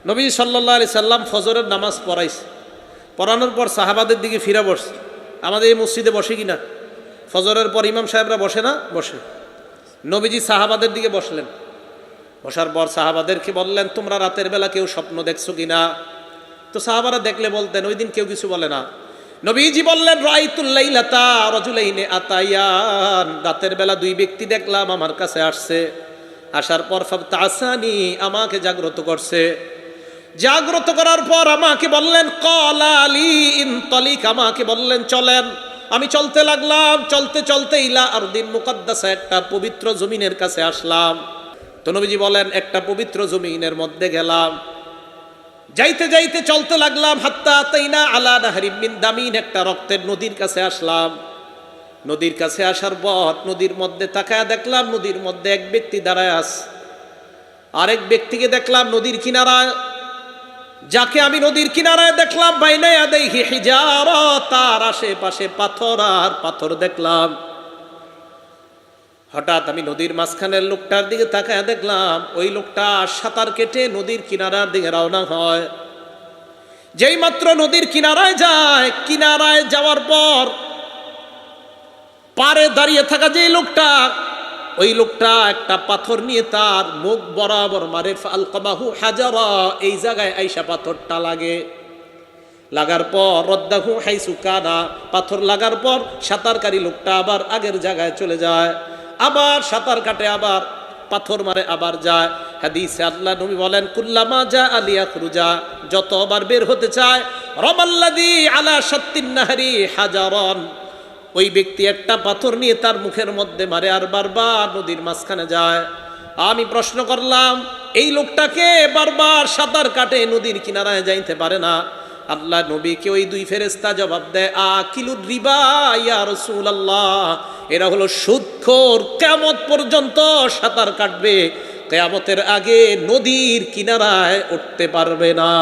নবী সাল্লাল্লাহু আলাইহি সাল্লাম ফজরের নামাজ পড়াইছে, পড়ানোর পর সাহাবাদের দিকে ফিরে বসছে। আমাদের এই মসজিদে বসে কিনা? ফজরের পর ইমাম সাহেবরা বসে না? বসে। নবীজি সাহাবাদের দিকে বসলেন, বসার পর সাহাবাদেরকে বললেন, তোমরা রাতের বেলা কেউ স্বপ্ন দেখছো কিনা? তো সাহাবারা দেখলে বলতেন, ওই দিন কেউ কিছু বলে না। নবীজি বললেন, রাইতুল লাইলাতা রাজুলাইনি আতায়ান, রাতের বেলা দুই ব্যক্তি দেখলাম আমার কাছে আসছে, আসার পর ফাবতাসানি, আমাকে জাগ্রত করছে। জাগ্রত করার পর আমাকে বললেন, ক্বালা লি ইনতালিক, আমাকে বললেন চলেন। আমি চলতে লাগলাম, চলতে চলতে ইলা আরদিন মুকাদ্দাসা, একটা পবিত্র জমিনের কাছে আসলাম। তো নবীজি বলেন, একটা পবিত্র জমিনের মধ্যে গেলাম, যাইতে যাইতে চলতে লাগলাম, হাত্তা আতাইনা আলা নাহরিম মিন দামিন, একটা রক্তের নদীর কাছে আসলাম। নদীর কাছে আসার পর নদীর মধ্যে তাকায় দেখলাম, নদীর মধ্যে এক ব্যক্তি দাঁড়ায় আছে। আরেক ব্যক্তিকে দেখলাম নদীর কিনারায়, যাকে আমি নদীর কিনারায় দেখলাম, বাইনা ইয়াদাইহি হিজারা, তার আশেপাশে পাথর আর পাথর দেখলাম। হঠাৎ আমি নদীর মাঝখানের লোকটার দিকে তাকায় দেখলাম, ওই লোকটা সাঁতার কেটে নদীর কিনারার দিকে রওনা হয়। যেই মাত্র নদীর কিনারায় যায়, কিনারায় যাওয়ার পর পারে দাঁড়িয়ে থাকা যে লোকটা, ওই লোকটা একটা পাথর নিয়ে তার মুখ বরাবর মারে। ফালকামাহু হাজারা, এই জায়গায় আইসা পাথরটা লাগে। লাগার পর রদ্দাহু হাইসু কানা, পাথর লাগার পর সাঁতারকারী লোকটা আবার আগের জায়গায় চলে যায়, আবার সাঁতার কাটে, আবার পাথর মারে, আবার যায়। হাদিসে আল্লাহ নবী বলেন, কুল্লামা যা আলিয়া খুরুজা, যতবার বের হতে চায়, রমাল্লাদি আলা শাত্তিন নাহরি হাজারন, ওই ব্যক্তি একটা পাথর নিয়ে তার মুখের মধ্যে মারে আর বারবার নদীর মাঝখানে যায়। আমি প্রশ্ন করলাম, এই লোকটাকে বারবার সাঁতার কাটে নদীর কিনারায় যাইতে পারে না? আল্লাহ নবীকে ওই দুই ফেরেশতা জবাব দেয়, আকিলুর রিবা ইয়া রাসূলুল্লাহ, এরা হলো সুদখোর, কিয়ামত পর্যন্ত সাঁতার কাটবে, কিয়ামতের আগে নদীর কিনারায় উঠতে পারবে না।